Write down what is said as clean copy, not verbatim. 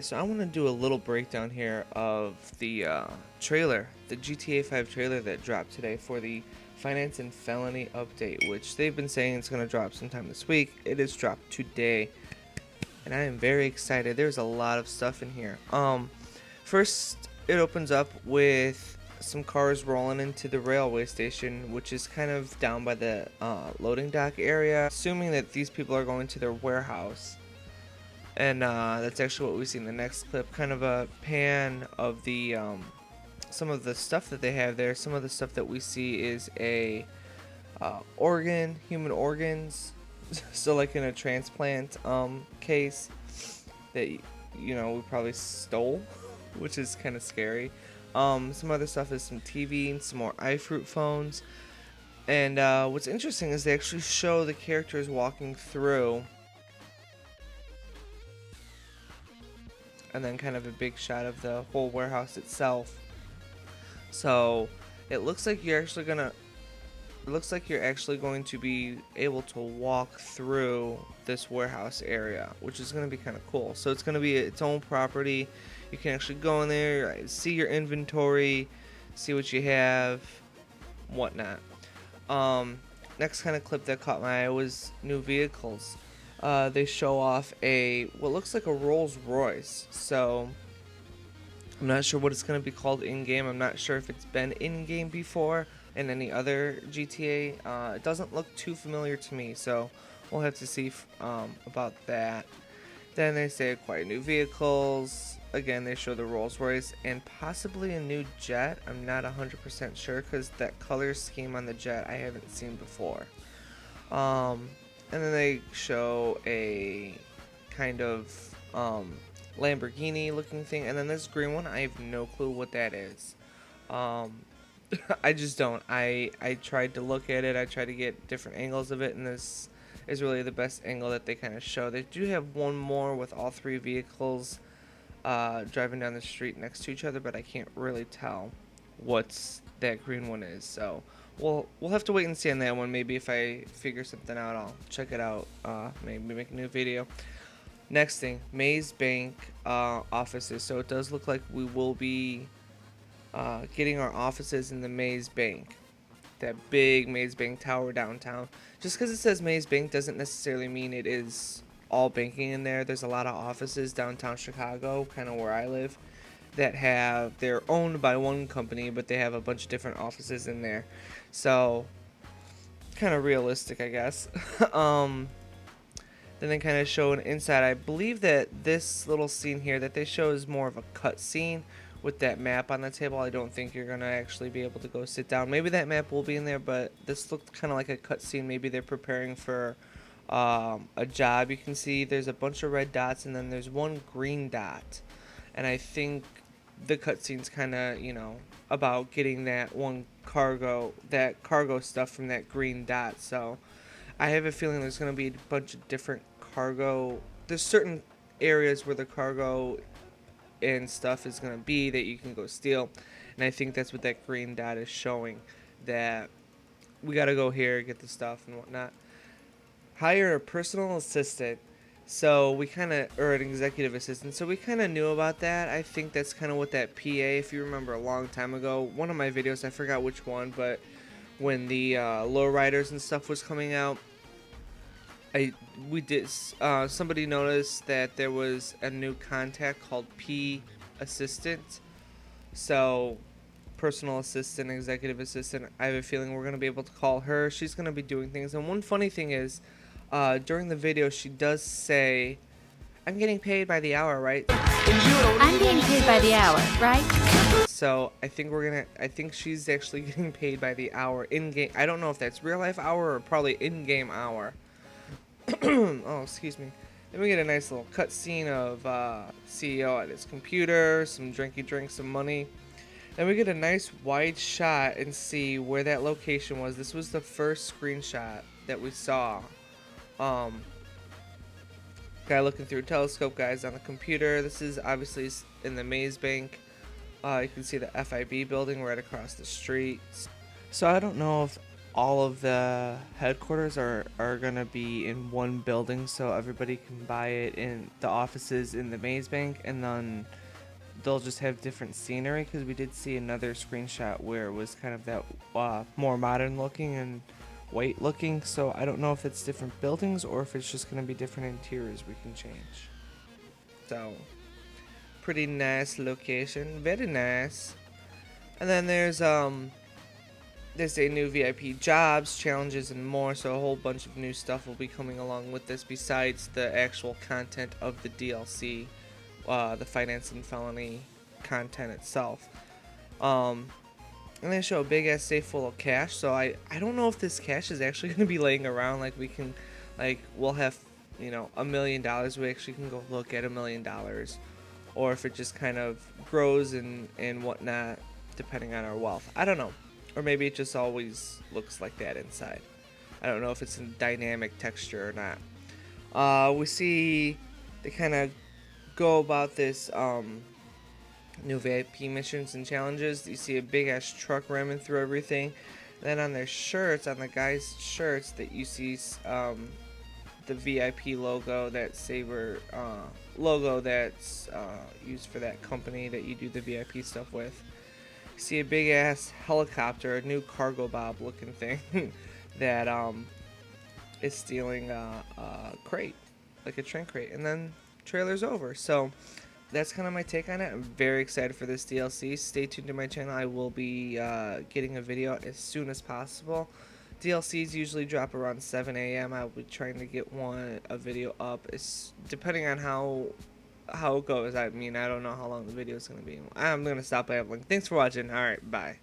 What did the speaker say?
Alright, so I want to do a little breakdown here of the trailer, the GTA 5 trailer that dropped today for the Finance and Felony update, which they've been saying it's going to drop sometime this week. It is dropped today, and I am very excited. There's a lot of stuff in here. First, it opens up with some cars rolling into the railway station, which is kind of down by the loading dock area, assuming that these people are going to their warehouse. And that's actually what we see in the next clip, kind of a pan of the some of the stuff that they have there. Some of the stuff that we see is a human organs, so like in a transplant case that we probably stole, which is kind of scary. Some other stuff is some TV and some more iFruit phones. And what's interesting is they actually show the characters walking through, and then kind of a big shot of the whole warehouse itself. So it looks like you're actually going to be able to walk through this warehouse area, which is going to be kind of cool. So it's going to be its own property. You can actually go in there, see your inventory, see what you have, whatnot. Next kind of clip that caught my eye was new vehicles. They show off what looks like a Rolls Royce. So I'm not sure what it's going to be called in-game. I'm not sure if it's been in-game before in any other GTA. It doesn't look too familiar to me, so we'll have to see about that. Then they say acquire new vehicles. Again, they show the Rolls Royce and possibly a new jet. I'm not 100% sure because that color scheme on the jet I haven't seen before. And then they show a kind of Lamborghini looking thing, and then this green one, I have no clue what that is. I just don't. I tried to look at it, I tried to get different angles of it, and this is really the best angle that they kind of show. They do have one more with all three vehicles driving down the street next to each other, but I can't really tell what's that green one is. So we'll have to wait and see on that one. Maybe if I figure something out, I'll check it out. Maybe make a new video. Next thing, Maze Bank offices. So it does look like we will be getting our offices in the Maze Bank, that big Maze Bank tower downtown. Just because it says Maze Bank doesn't necessarily mean it is all banking in there. There's a lot of offices downtown Chicago, kind of where I live, that they're owned by one company, but they have a bunch of different offices in there. So kind of realistic, I guess. Then they kind of show an inside. I believe that this little scene here that they show is more of a cut scene with that map on the table. I don't think you're gonna actually be able to go sit down. Maybe that map will be in there, but this looked kind of like a cut scene. Maybe they're preparing for a job. You can see there's a bunch of red dots, and then there's one green dot, and I think the cutscene's kind of about getting that cargo stuff from that green dot. So I have a feeling there's going to be a bunch of different cargo. There's certain areas where the cargo and stuff is going to be that you can go steal, and I think that's what that green dot is showing, that we got to go here, get the stuff and whatnot. Hire a personal assistant. So or an executive assistant. So we kind of knew about that. I think that's kind of what that PA, if you remember a long time ago, one of my videos, I forgot which one, but when the lowriders and stuff was coming out, somebody noticed that there was a new contact called P Assistant. So personal assistant, executive assistant, I have a feeling we're going to be able to call her. She's going to be doing things. And one funny thing is, during the video, she does say, I'm getting paid by the hour, right? I'm getting paid by the hour, right? So I think she's actually getting paid by the hour in-game. I don't know if that's real life hour or probably in-game hour. Oh, excuse me. Then we get a nice little cut scene of CEO at his computer, some drinky drinks, some money. Then we get a nice wide shot and see where that location was. This was the first screenshot that we saw. Guy looking through a telescope, guys on the computer. This is obviously in the Maze Bank. You can see the FIB building right across the street. So I don't know if all of the headquarters are gonna be in one building, so everybody can buy it in the offices in the Maze Bank, and then they'll just have different scenery, because we did see another screenshot where it was kind of that more modern looking and white looking. So I don't know if it's different buildings or if it's just gonna be different interiors we can change. So pretty nice location, very nice. And then there's a new VIP jobs, challenges, and more. So a whole bunch of new stuff will be coming along with this besides the actual content of the DLC, the Finance and Felony content itself. And they show a big ass safe full of cash. So I don't know if this cash is actually going to be laying around. Like we'll have, $1 million. We actually can go look at $1 million, or if it just kind of grows and whatnot depending on our wealth. I don't know. Or maybe it just always looks like that inside. I don't know if it's a dynamic texture or not. We see they kind of go about this new VIP missions and challenges. You see a big ass truck ramming through everything. Then on their shirts, on the guys' shirts, that you see the VIP logo, that Saber logo that's used for that company that you do the VIP stuff with. See a big ass helicopter, a new cargo bob looking thing that is stealing a crate, like a train crate, and then trailer's over. So that's kind of my take on it. I'm very excited for this DLC. Stay tuned to my channel. I will be getting a video out as soon as possible. DLCs usually drop around 7 a.m. I'll be trying to get a video up. It's depending on how it goes. I mean, I don't know how long the video is going to be. I'm going to stop babbling. Thanks for watching. All right, bye.